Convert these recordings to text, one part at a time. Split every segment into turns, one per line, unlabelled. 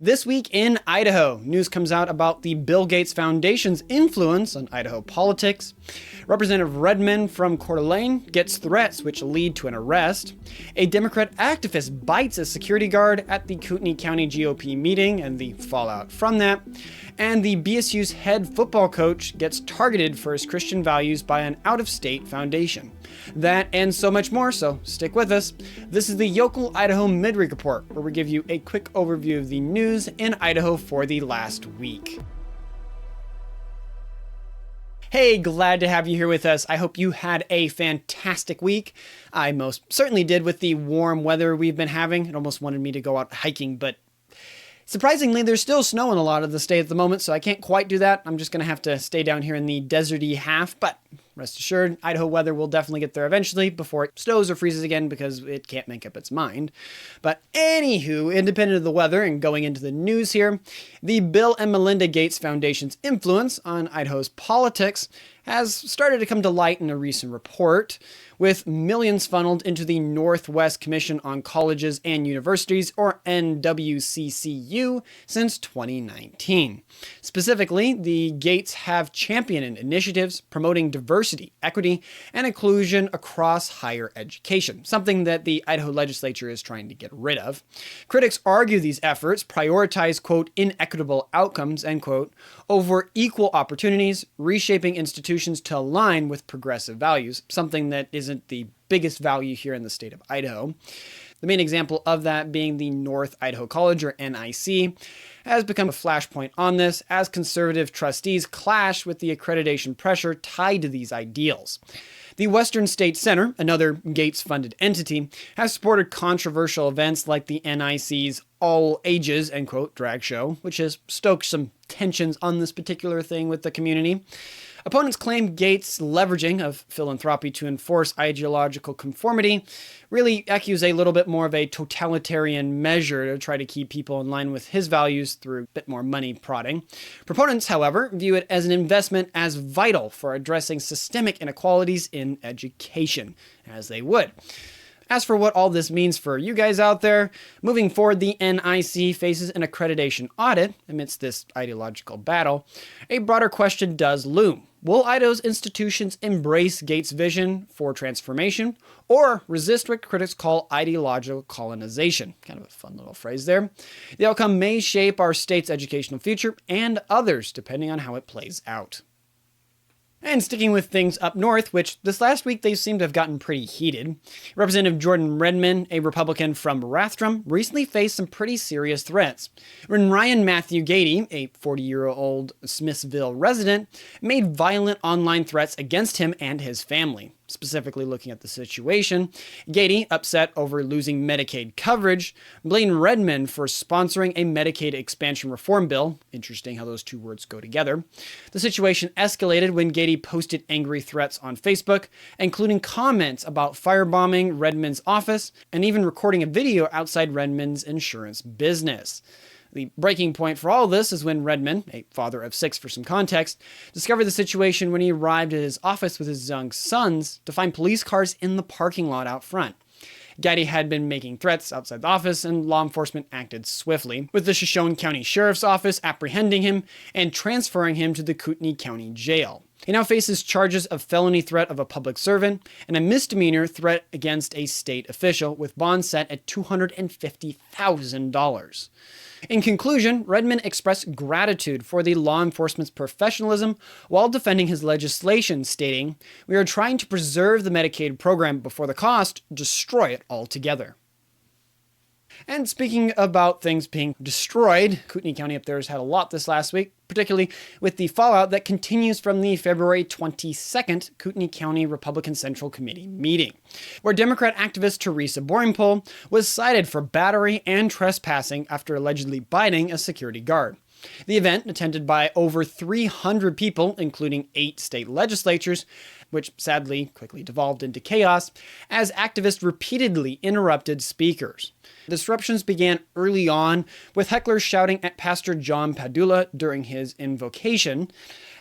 This week in Idaho, news comes out about the Bill Gates Foundation's influence on Idaho politics. Representative Redman from Coeur d'Alene gets threats which lead to an arrest. A Democrat activist bites a security guard at the Kootenai County GOP meeting and the fallout from that. And the BSU's head football coach gets targeted for his Christian values by an out-of-state foundation. That and so much more, so stick with us. This is the Yokel Idaho Midweek Report, where we give you a quick overview of the news in Idaho for the last week. Hey, glad to have you here with us. I hope you had a fantastic week. I most certainly did with the warm weather we've been having. It almost wanted me to go out hiking, but surprisingly, there's still snow in a lot of the state at the moment, so I can't quite do that. I'm just going to have to stay down here in the deserty half, but rest assured, Idaho weather will definitely get there eventually before it snows or freezes again because it can't make up its mind. But anywho, independent of the weather and going into the news here, the Bill and Melinda Gates Foundation's influence on Idaho's politics has started to come to light in a recent report, with millions funneled into the Northwest Commission on Colleges and Universities, or NWCCU, since 2019. Specifically, the Gates have championed initiatives promoting diversity, equity, and inclusion across higher education, something that the Idaho Legislature is trying to get rid of. Critics argue these efforts prioritize, quote, inequitable outcomes, end quote, over equal opportunities, reshaping institutions to align with progressive values, something that isn't the biggest value here in the state of Idaho. The main example of that being the North Idaho College, or NIC, has become a flashpoint on this as conservative trustees clash with the accreditation pressure tied to these ideals. The Western State Center, another Gates-funded entity, has supported controversial events like the NIC's All Ages, end quote, drag show, which has stoked some tensions on this particular thing with the community. Opponents claim Gates' leveraging of philanthropy to enforce ideological conformity really echoes a little bit more of a totalitarian measure to try to keep people in line with his values through a bit more money prodding. Proponents, however, view it as an investment as vital for addressing systemic inequalities in education, as they would. As for what all this means for you guys out there, moving forward, the NIC faces an accreditation audit amidst this ideological battle. A broader question does loom. Will Idaho's institutions embrace Gates' vision for transformation or resist what critics call ideological colonization? Kind of a fun little phrase there. The outcome may shape our state's educational future and others, depending on how it plays out. And sticking with things up north, which this last week they seem to have gotten pretty heated, Representative Jordan Redman, a Republican from Rathdrum, recently faced some pretty serious threats. When Ryan Matthew Gady, a 40-year-old Smithsville resident, made violent online threats against him and his family. Specifically looking at the situation, Gady, upset over losing Medicaid coverage, blamed Redman for sponsoring a Medicaid expansion reform bill. Interesting how those two words go together. The situation escalated when Gady posted angry threats on Facebook, including comments about firebombing Redman's office and even recording a video outside Redman's insurance business. The breaking point for all this is when Redman, a father of 6 for some context, discovered the situation when he arrived at his office with his young sons to find police cars in the parking lot out front. Gady had been making threats outside the office, and law enforcement acted swiftly, with the Shoshone County Sheriff's Office apprehending him and transferring him to the Kootenai County Jail. He now faces charges of felony threat of a public servant and a misdemeanor threat against a state official, with bonds set at $250,000. In conclusion, Redman expressed gratitude for the law enforcement's professionalism while defending his legislation, stating, "We are trying to preserve the Medicaid program before the cost, destroy it altogether." And speaking about things being destroyed, Kootenai County up there has had a lot this last week, particularly with the fallout that continues from the February 22nd Kootenai County Republican Central Committee meeting, where Democrat activist Teresa Boringpole was cited for battery and trespassing after allegedly biting a security guard. The event, attended by over 300 people, including 8 state legislatures, which sadly quickly devolved into chaos, as activists repeatedly interrupted speakers. Disruptions began early on, with hecklers shouting at Pastor John Padula during his invocation,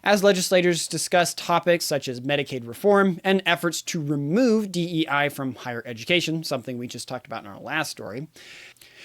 as legislators discussed topics such as Medicaid reform and efforts to remove DEI from higher education, something we just talked about in our last story.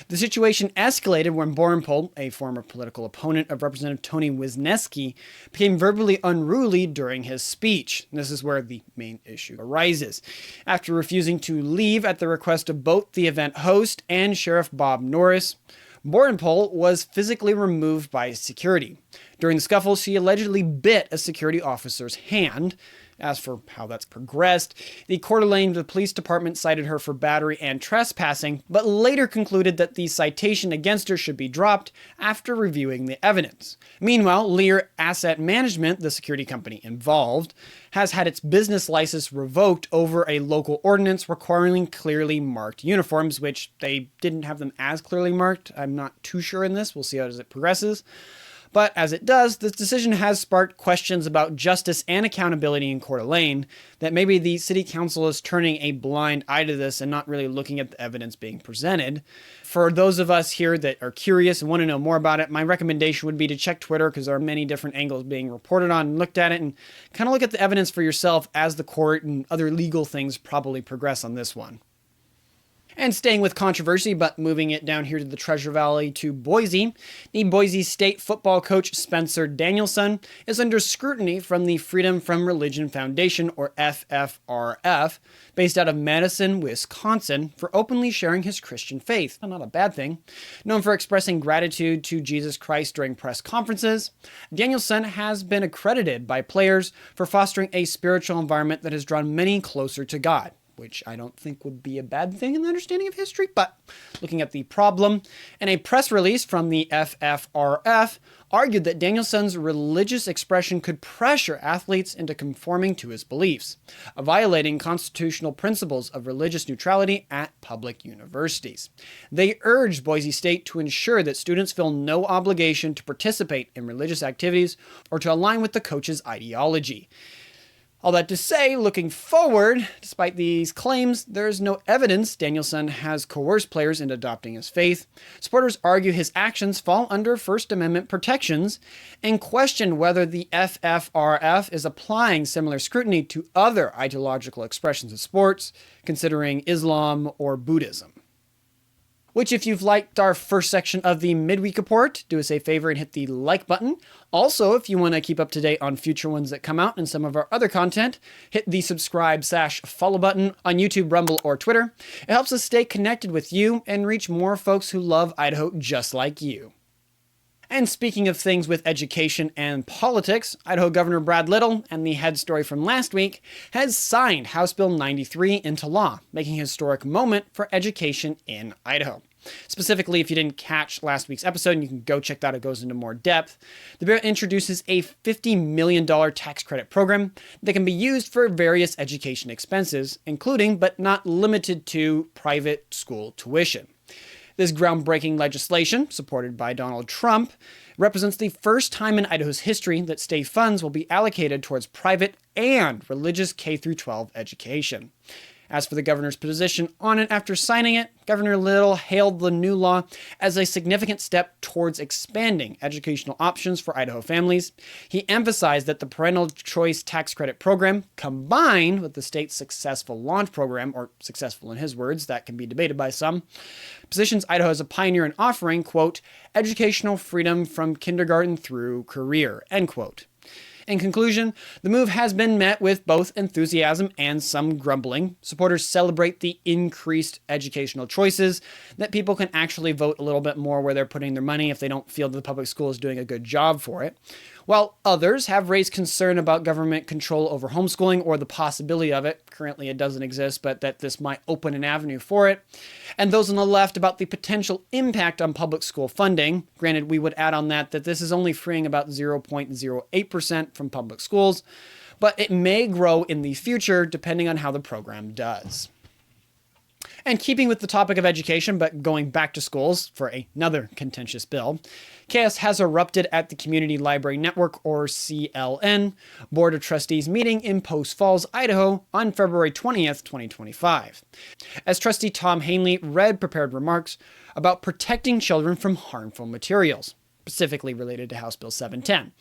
The situation escalated when Borenpol, a former political opponent of Representative Tony Wisniewski, became verbally unruly during his speech. This is where the main issue arises. After refusing to leave at the request of both the event host and Sheriff Bob Norris, Borenpol was physically removed by security. During the scuffle, she allegedly bit a security officer's hand. As for how that's progressed, the Coeur d'Alene Police Department cited her for battery and trespassing, but later concluded that the citation against her should be dropped after reviewing the evidence. Meanwhile, Lear Asset Management, the security company involved, has had its business license revoked over a local ordinance requiring clearly marked uniforms, which they didn't have them as clearly marked. I'm not too sure in this. We'll see how it progresses. But as it does, this decision has sparked questions about justice and accountability in Coeur d'Alene, that maybe the city council is turning a blind eye to this and not really looking at the evidence being presented. For those of us here that are curious and want to know more about it, my recommendation would be to check Twitter, because there are many different angles being reported on and looked at it, and kind of look at the evidence for yourself as the court and other legal things probably progress on this one. And staying with controversy, but moving it down here to the Treasure Valley to Boise, the Boise State football coach Spencer Danielson is under scrutiny from the Freedom from Religion Foundation, or FFRF, based out of Madison, Wisconsin, for openly sharing his Christian faith. Not a bad thing. Known for expressing gratitude to Jesus Christ during press conferences, Danielson has been accredited by players for fostering a spiritual environment that has drawn many closer to God, which I don't think would be a bad thing in the understanding of history, but looking at the problem, and a press release from the FFRF argued that Danielson's religious expression could pressure athletes into conforming to his beliefs, violating constitutional principles of religious neutrality at public universities. They urged Boise State to ensure that students feel no obligation to participate in religious activities or to align with the coach's ideology. All that to say, looking forward, despite these claims, there is no evidence Danielson has coerced players into adopting his faith. Supporters argue his actions fall under First Amendment protections and question whether the FFRF is applying similar scrutiny to other ideological expressions of sports, considering Islam or Buddhism. Which, if you've liked our first section of the Midweek Report, do us a favor and hit the like button. Also, if you want to keep up to date on future ones that come out and some of our other content, hit the subscribe/follow button on YouTube, Rumble, or Twitter. It helps us stay connected with you and reach more folks who love Idaho just like you. And speaking of things with education and politics, Idaho Governor Brad Little, and the head story from last week, has signed House Bill 93 into law, making a historic moment for education in Idaho. Specifically, if you didn't catch last week's episode, and you can go check that, it goes into more depth, the bill introduces a $50 million tax credit program that can be used for various education expenses, including, but not limited to, private school tuition. This groundbreaking legislation, supported by Donald Trump, represents the first time in Idaho's history that state funds will be allocated towards private and religious K-12 education. As for the governor's position on it after signing it, Governor Little hailed the new law as a significant step towards expanding educational options for Idaho families. He emphasized that the Parental Choice Tax Credit Program, combined with the state's successful launch program, or successful in his words, that can be debated by some, positions Idaho as a pioneer in offering, quote, educational freedom from kindergarten through career, end quote. In conclusion, the move has been met with both enthusiasm and some grumbling. Supporters celebrate the increased educational choices, that people can actually vote a little bit more where they're putting their money if they don't feel that the public school is doing a good job for it. While others have raised concern about government control over homeschooling or the possibility of it. Currently it doesn't exist, but that this might open an avenue for it. And those on the left about the potential impact on public school funding. Granted, we would add on that this is only freeing about 0.08% from public schools, but it may grow in the future depending on how the program does. And keeping with the topic of education, but going back to schools for another contentious bill, chaos has erupted at the Community Library Network, or CLN, Board of Trustees meeting in Post Falls, Idaho on February 20th, 2025. As Trustee Tom Hanley read prepared remarks about protecting children from harmful materials. specifically related to House Bill 710.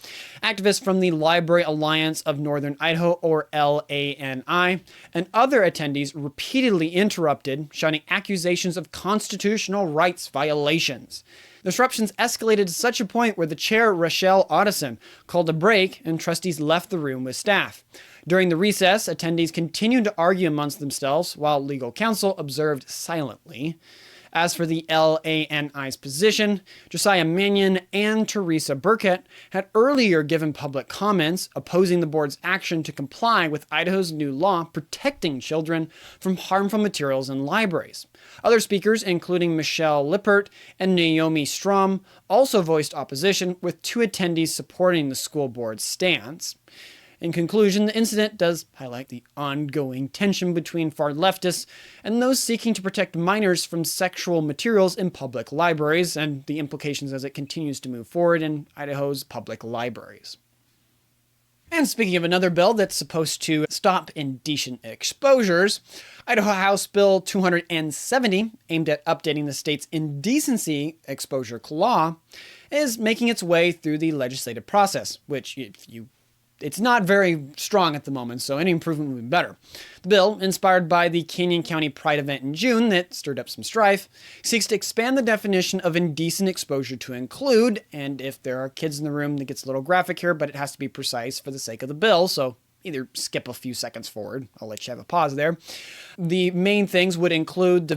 Activists from the Library Alliance of Northern Idaho, or LANI, and other attendees repeatedly interrupted, shouting accusations of constitutional rights violations. The disruptions escalated to such a point where the chair, Rochelle Otteson, called a break and trustees left the room with staff. During the recess, attendees continued to argue amongst themselves while legal counsel observed silently. As for the LANI's position, Josiah Mannion and Teresa Burkett had earlier given public comments opposing the board's action to comply with Idaho's new law protecting children from harmful materials in libraries. Other speakers, including Michelle Lippert and Naomi Strom, also voiced opposition, with 2 attendees supporting the school board's stance. In conclusion, the incident does highlight the ongoing tension between far leftists and those seeking to protect minors from sexual materials in public libraries, and the implications as it continues to move forward in Idaho's public libraries. And speaking of another bill that's supposed to stop indecent exposures, Idaho House Bill 270, aimed at updating the state's indecency exposure law, is making its way through the legislative process, which, it's not very strong at the moment, so any improvement would be better. The bill, inspired by the Kootenai County Pride event in June that stirred up some strife, seeks to expand the definition of indecent exposure to include, and if there are kids in the room, that gets a little graphic here, but it has to be precise for the sake of the bill, so either skip a few seconds forward. I'll let you have a pause there. The main things would include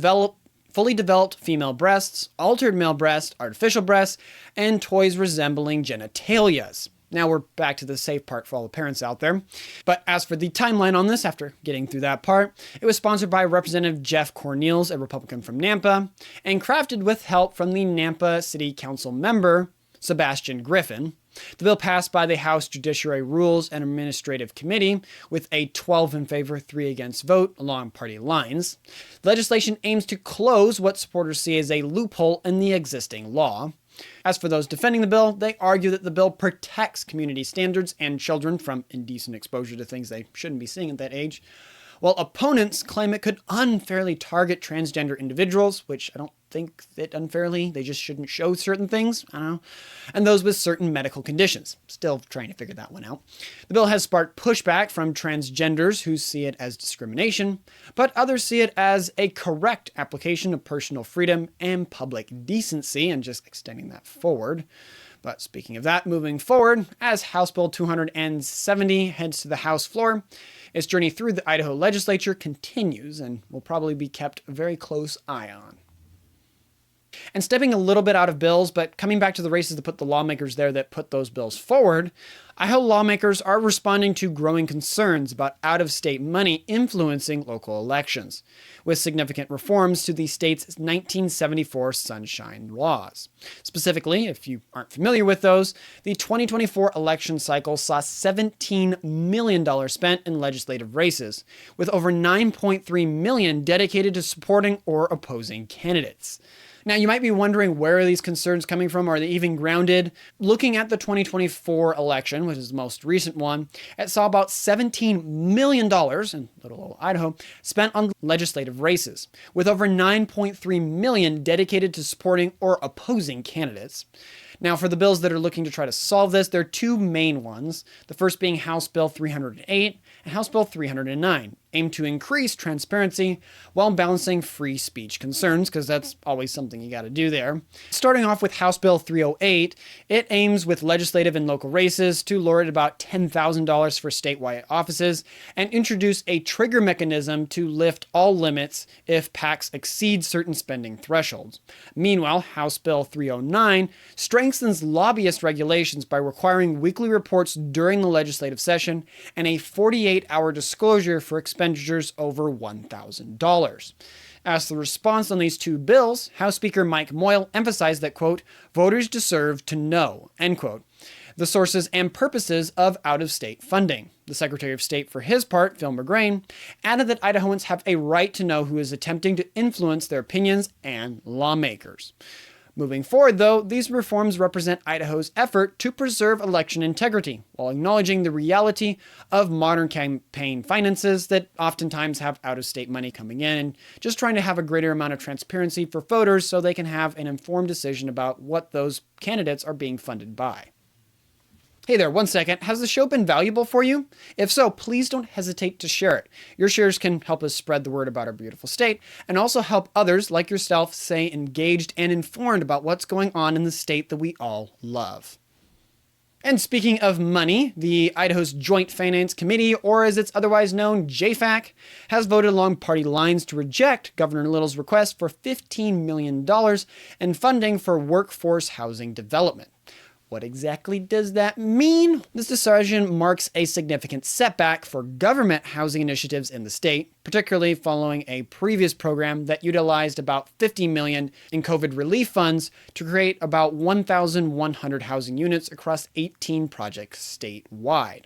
fully developed female breasts, altered male breasts, artificial breasts, and toys resembling genitalias. Now we're back to the safe part for all the parents out there. But as for the timeline on this, after getting through that part, it was sponsored by Representative Jeff Cornels, a Republican from Nampa, and crafted with help from the Nampa City Council member, Sebastian Griffin. The bill passed by the House Judiciary Rules and Administrative Committee with a 12 in favor, 3 against vote along party lines. The legislation aims to close what supporters see as a loophole in the existing law. As for those defending the bill, they argue that the bill protects community standards and children from indecent exposure to things they shouldn't be seeing at that age, while opponents claim it could unfairly target transgender individuals, which I don't think that unfairly, they just shouldn't show certain things, I don't know, and those with certain medical conditions. Still trying to figure that one out. The bill has sparked pushback from transgenders who see it as discrimination, but others see it as a correct application of personal freedom and public decency, and just extending that forward. But speaking of that, moving forward, as House Bill 270 heads to the House floor, its journey through the Idaho Legislature continues and will probably be kept a very close eye on. And stepping a little bit out of bills, but coming back to the races that put the lawmakers there that put those bills forward, Idaho lawmakers are responding to growing concerns about out-of-state money influencing local elections, with significant reforms to the state's 1974 Sunshine Laws. Specifically, if you aren't familiar with those, the 2024 election cycle saw $17 million spent in legislative races, with over $9.3 million dedicated to supporting or opposing candidates. Now, you might be wondering, where are these concerns coming from? Are they even grounded? Looking at the 2024 election, which is the most recent one, it saw about $17 million in little old Idaho spent on legislative races, with over $9.3 million dedicated to supporting or opposing candidates. Now, for the bills that are looking to try to solve this, there are 2 main ones, the first being House Bill 308 and House Bill 309, aimed to increase transparency while balancing free speech concerns, because that's always something you got to do there. Starting off with House Bill 308, it aims with legislative and local races to lower it about $10,000 for statewide offices and introduce a trigger mechanism to lift all limits if PACs exceed certain spending thresholds. Meanwhile, House Bill 309 strengthens lobbyist regulations by requiring weekly reports during the legislative session and a 48-hour disclosure for expenditures over $1,000. As the response on these 2 bills, House Speaker Mike Moyle emphasized that, quote, voters deserve to know, end quote, the sources and purposes of out-of-state funding. The Secretary of State, for his part, Phil McGrain, added that Idahoans have a right to know who is attempting to influence their opinions and lawmakers. Moving forward, though, these reforms represent Idaho's effort to preserve election integrity, while acknowledging the reality of modern campaign finances that oftentimes have out-of-state money coming in, and just trying to have a greater amount of transparency for voters so they can have an informed decision about what those candidates are being funded by. Hey there, 1 second. Has the show been valuable for you? If so, please don't hesitate to share it. Your shares can help us spread the word about our beautiful state and also help others like yourself stay engaged and informed about what's going on in the state that we all love. And speaking of money, the Idaho's Joint Finance Committee, or as it's otherwise known, JFAC, has voted along party lines to reject Governor Little's request for $15 million in funding for workforce housing development. What exactly does that mean? This decision marks a significant setback for government housing initiatives in the state, particularly following a previous program that utilized about $50 million in COVID relief funds to create about 1,100 housing units across 18 projects statewide.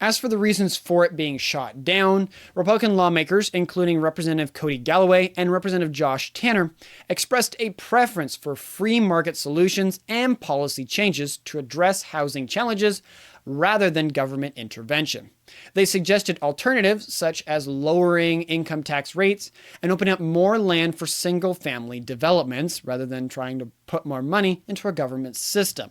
As for the reasons for it being shot down, Republican lawmakers, including Representative Cody Galloway and Representative Josh Tanner, expressed a preference for free market solutions and policy changes to address housing challenges rather than government intervention. They suggested alternatives such as lowering income tax rates and opening up more land for single-family developments rather than trying to put more money into a government system.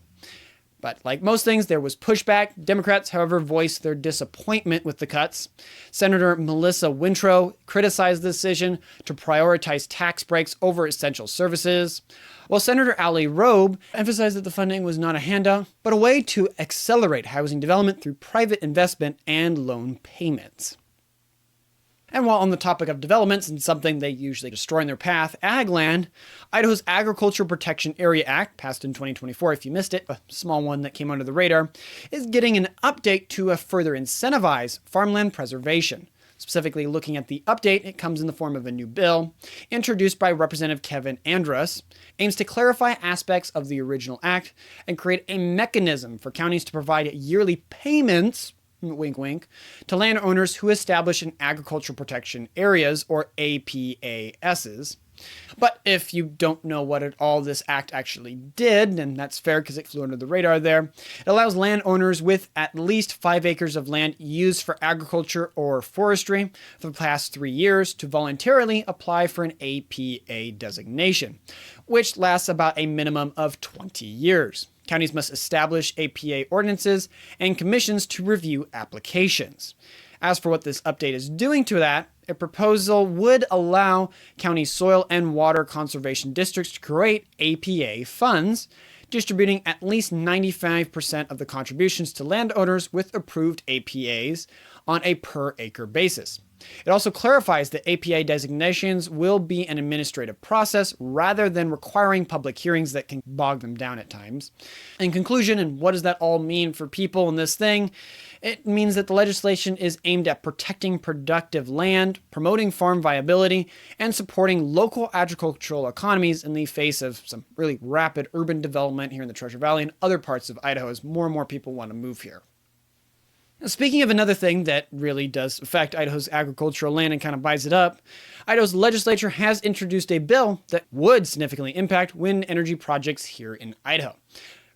But like most things, there was pushback. Democrats, however, voiced their disappointment with the cuts. Senator Melissa Wintrow criticized the decision to prioritize tax breaks over essential services, while Senator Ali Robe emphasized that the funding was not a handout, but a way to accelerate housing development through private investment and loan payments. And while on the topic of developments and something they usually destroy in their path, ag land, Idaho's Agriculture Protection Area Act, passed in 2024 if you missed it, a small one that came under the radar, is getting an update to further incentivize farmland preservation. Specifically looking at the update, it comes in the form of a new bill, introduced by Representative Kevin Andrus, aims to clarify aspects of the original act and create a mechanism for counties to provide yearly payments, wink wink, to landowners who establish in agricultural protection areas, or APASs. But if you don't know what all this act actually did, and that's fair because it flew under the radar there, it allows landowners with at least 5 acres of land used for agriculture or forestry for the past 3 years to voluntarily apply for an APA designation, which lasts about a minimum of 20 years. Counties must establish APA ordinances and commissions to review applications. As for what this update is doing to that, a proposal would allow county soil and water conservation districts to create APA funds, distributing at least 95% of the contributions to landowners with approved APAs on a per-acre basis. It also clarifies that APA designations will be an administrative process rather than requiring public hearings that can bog them down at times. In conclusion, and what does that all mean for people in this thing? It means that the legislation is aimed at protecting productive land, promoting farm viability, and supporting local agricultural economies in the face of some really rapid urban development here in the Treasure Valley and other parts of Idaho as more and more people want to move here. Now, speaking of another thing that really does affect Idaho's agricultural land and kind of buys it up, Idaho's legislature has introduced a bill that would significantly impact wind energy projects here in Idaho.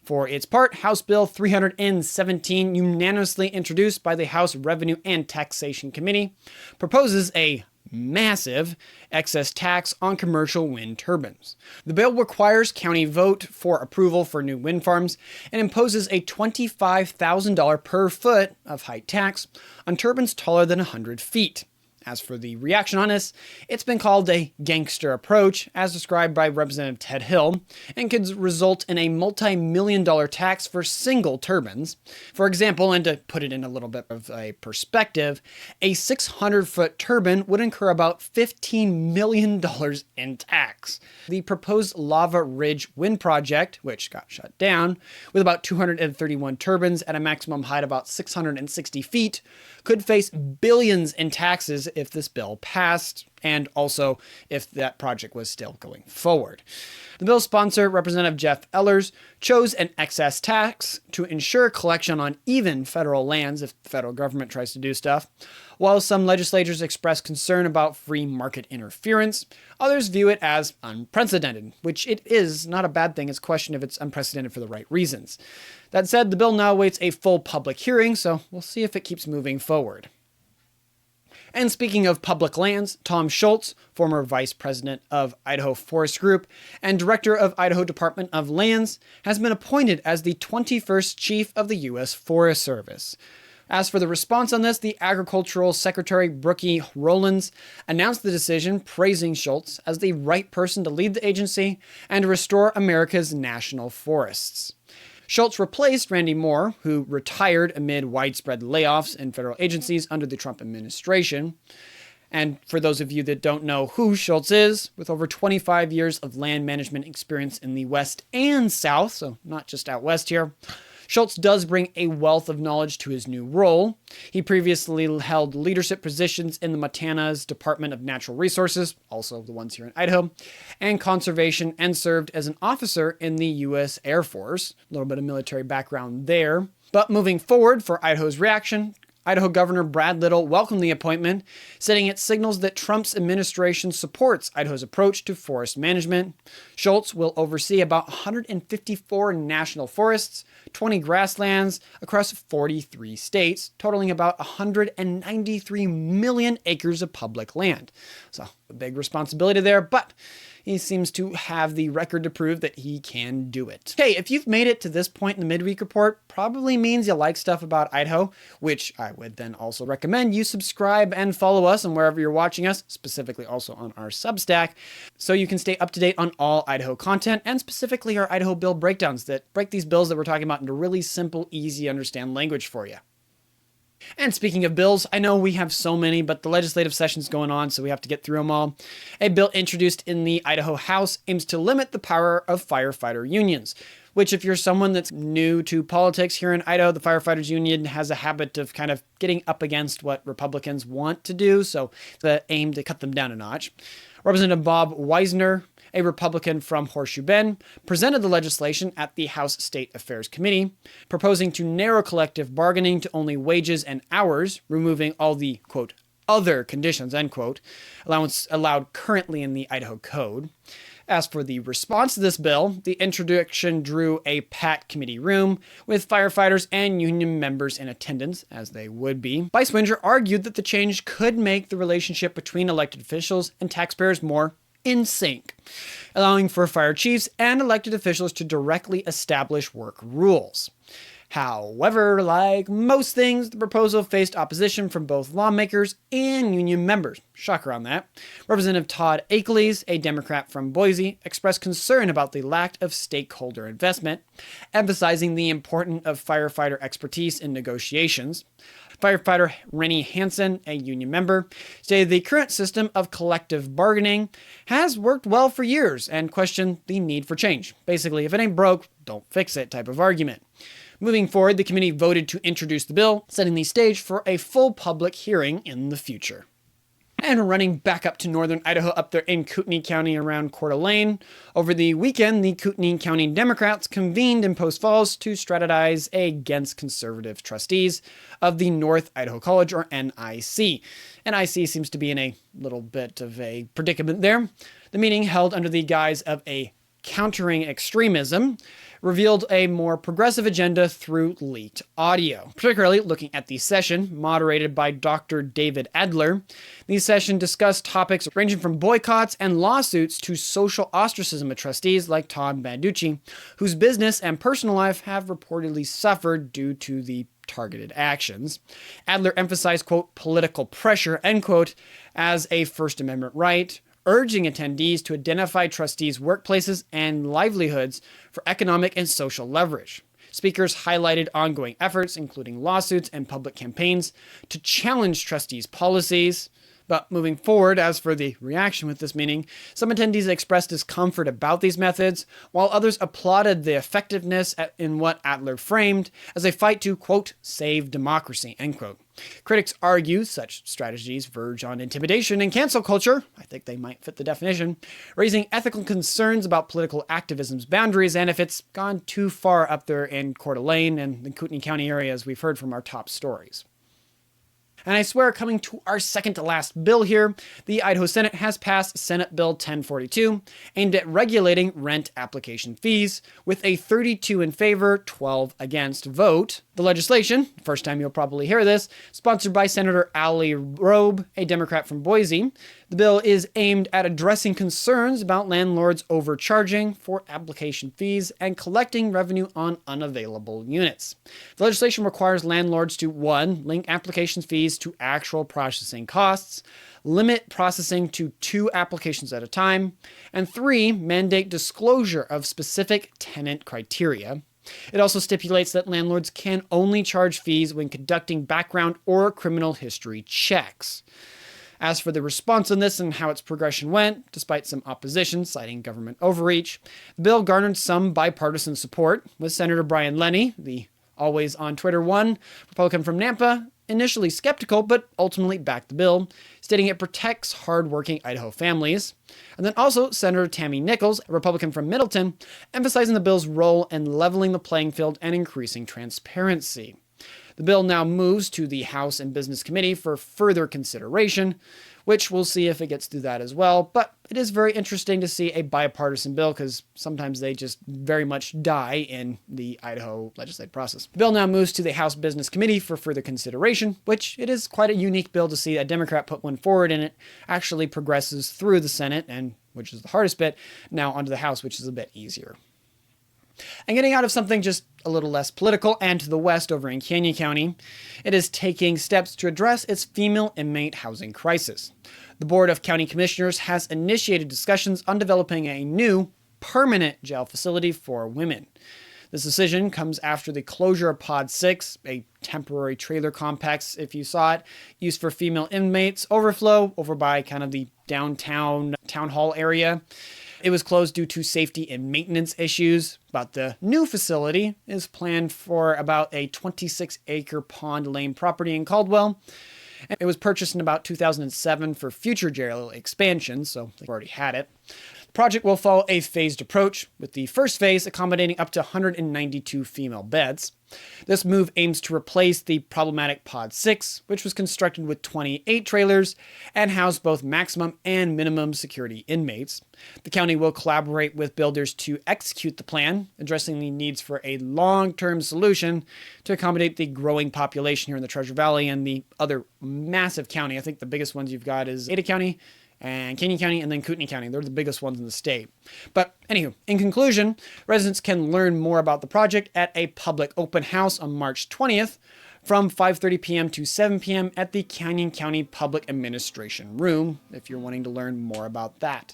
For its part, House Bill 317, unanimously introduced by the House Revenue and Taxation Committee, proposes a massive excess tax on commercial wind turbines. The bill requires county vote for approval for new wind farms and imposes a $25,000 per foot of height tax on turbines taller than 100 feet. As for the reaction on this, it's been called a gangster approach, as described by Representative Ted Helm, and could result in a multi-million-dollar tax for single turbines. For example, and to put it in a little bit of a perspective, a 600-foot turbine would incur about $15 million in tax. The proposed Lava Ridge Wind Project, which got shut down, with about 231 turbines at a maximum height of about 660 feet, could face billions in taxes if this bill passed, and also if that project was still going forward. The bill's sponsor, Representative Jeff Ellers, chose an excess tax to ensure collection on even federal lands if the federal government tries to do stuff. While some legislators express concern about free market interference, others view it as unprecedented, which it is not a bad thing. It's a question if it's unprecedented for the right reasons. That said, the bill now awaits a full public hearing, so we'll see if it keeps moving forward. And speaking of public lands, Tom Schultz, former vice president of Idaho Forest Group and director of Idaho Department of Lands, has been appointed as the 21st chief of the U.S. Forest Service. As for the response on this, the Agricultural Secretary Brookie Rollins announced the decision, praising Schultz as the right person to lead the agency and restore America's national forests. Schultz replaced Randy Moore, who retired amid widespread layoffs in federal agencies under the Trump administration. And for those of you that don't know who Schultz is, with over 25 years of land management experience in the West and South, so not just out West here, Schultz does bring a wealth of knowledge to his new role. He previously held leadership positions in the Montana's Department of Natural Resources, also the ones here in Idaho, and Conservation, and served as an officer in the U.S. Air Force. A little bit of military background there. But moving forward for Idaho's reaction, Idaho Governor Brad Little welcomed the appointment, saying it signals that Trump's administration supports Idaho's approach to forest management. Schultz will oversee about 154 national forests, 20 grasslands across 43 states, totaling about 193 million acres of public land. So a big responsibility there, but he seems to have the record to prove that he can do it. Okay, if you've made it to this point in the Midweek Report, probably means you like stuff about Idaho, which I would then also recommend you subscribe and follow us on wherever you're watching us, specifically also on our Substack, so you can stay up to date on all Idaho content, and specifically our Idaho bill breakdowns that break these bills that we're talking about into really simple, easy to understand language for you. And speaking of bills, I know we have so many, but the legislative session's going on, so we have to get through them all. A bill introduced in the Idaho House aims to limit the power of firefighter unions, which if you're someone that's new to politics here in Idaho, the Firefighters Union has a habit of kind of getting up against what Republicans want to do, so the aim to cut them down a notch. Representative Bob Weisner, a Republican from Horseshoe Bend, presented the legislation at the House State Affairs Committee, proposing to narrow collective bargaining to only wages and hours, removing all the, quote, other conditions, end quote, allowance allowed currently in the Idaho Code. As for the response to this bill, the introduction drew a packed committee room with firefighters and union members in attendance, as they would be. Vice Winger argued that the change could make the relationship between elected officials and taxpayers more in sync, allowing for fire chiefs and elected officials to directly establish work rules. However, like most things, the proposal faced opposition from both lawmakers and union members. Shocker on that. Representative Todd Akeley, a Democrat from Boise, expressed concern about the lack of stakeholder investment, emphasizing the importance of firefighter expertise in negotiations. Firefighter Rennie Hansen, a union member, stated the current system of collective bargaining has worked well for years and questioned the need for change. Basically, if it ain't broke, don't fix it type of argument. Moving forward, the committee voted to introduce the bill, setting the stage for a full public hearing in the future. And running back up to northern Idaho, up there in Kootenai County around Coeur d'Alene. Over the weekend, the Kootenai County Democrats convened in Post Falls to strategize against conservative trustees of the North Idaho College, or NIC. NIC seems to be in a little bit of a predicament there. The meeting, held under the guise of a countering extremism, revealed a more progressive agenda through leaked audio, particularly looking at the session moderated by Dr. David Adler. The session discussed topics ranging from boycotts and lawsuits to social ostracism of trustees like Todd Banducci, whose business and personal life have reportedly suffered due to the targeted actions. Adler emphasized, quote, political pressure, end quote, as a First Amendment right, urging attendees to identify trustees' workplaces and livelihoods for economic and social leverage. Speakers highlighted ongoing efforts, including lawsuits and public campaigns, to challenge trustees' policies. But moving forward, as for the reaction with this meeting, some attendees expressed discomfort about these methods, while others applauded the effectiveness in what Adler framed as a fight to, quote, save democracy, end quote. Critics argue such strategies verge on intimidation and cancel culture, I think they might fit the definition, raising ethical concerns about political activism's boundaries and if it's gone too far up there in Coeur d'Alene and the Kootenai County area, as we've heard from our top stories. And I swear, coming to our second to last bill here, the Idaho Senate has passed Senate Bill 1042, aimed at regulating rent application fees, with a 32 in favor, 12 against vote. The legislation, first time you'll probably hear this, sponsored by Senator Ali Robe, a Democrat from Boise. The bill is aimed at addressing concerns about landlords overcharging for application fees and collecting revenue on unavailable units. The legislation requires landlords to 1. Link application fees to actual processing costs, limit processing to 2 applications at a time, and 3. Mandate disclosure of specific tenant criteria. It also stipulates that landlords can only charge fees when conducting background or criminal history checks. As for the response on this and how its progression went, despite some opposition citing government overreach, the bill garnered some bipartisan support, with Senator Brian Lenny, the always on Twitter one, Republican from Nampa, initially skeptical but ultimately backed the bill, stating it protects hardworking Idaho families. And then also Senator Tammy Nichols, a Republican from Middleton, emphasizing the bill's role in leveling the playing field and increasing transparency. The bill now moves to the House and Business Committee for further consideration, which we'll see if it gets through that as well. But it is very interesting to see a bipartisan bill because sometimes they just very much die in the Idaho legislative process. The bill now moves to the House Business Committee for further consideration, which it is quite a unique bill to see a Democrat put one forward and it actually progresses through the Senate, and which is the hardest bit, now onto the House, which is a bit easier. And getting out of something just a little less political and to the west over in Kootenai County, it is taking steps to address its female inmate housing crisis. The Board of County Commissioners has initiated discussions on developing a new, permanent jail facility for women. This decision comes after the closure of Pod 6, a temporary trailer complex, if you saw it, used for female inmates, overflow over by kind of the downtown town hall area. It was closed due to safety and maintenance issues, but the new facility is planned for about a 26-acre Pond Lane property in Caldwell. It was purchased in about 2007 for future jail expansion, so they've already had it. The project will follow a phased approach, with the first phase accommodating up to 192 female beds. This move aims to replace the problematic Pod 6, which was constructed with 28 trailers and housed both maximum and minimum security inmates. The county will collaborate with builders to execute the plan, addressing the needs for a long-term solution to accommodate the growing population here in the Treasure Valley and the other massive county. I think the biggest ones you've got is Ada County, and Kootenai County, and then Kootenai County. They're the biggest ones in the state. But anywho, in conclusion, residents can learn more about the project at a public open house on March 20th from 5:30 p.m. to 7 p.m. at the Canyon County Public Administration Room, if you're wanting to learn more about that.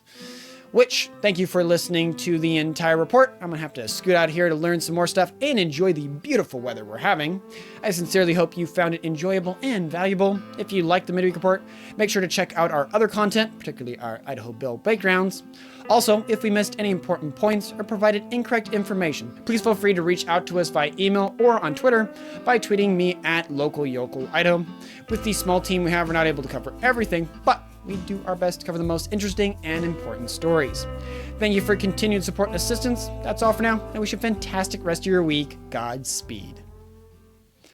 Which, thank you for listening to the entire report. I'm going to have to scoot out here to learn some more stuff and enjoy the beautiful weather we're having. I sincerely hope you found it enjoyable and valuable. If you like the Midweek Report, make sure to check out our other content, particularly our Idaho Bill Backgrounds. Also, if we missed any important points or provided incorrect information, please feel free to reach out to us via email or on Twitter by tweeting me at LocalYokelIdaho. With the small team we have, we're not able to cover everything, but we do our best to cover the most interesting and important stories. Thank you for continued support and assistance. That's all for now. I wish you a fantastic rest of your week. Godspeed.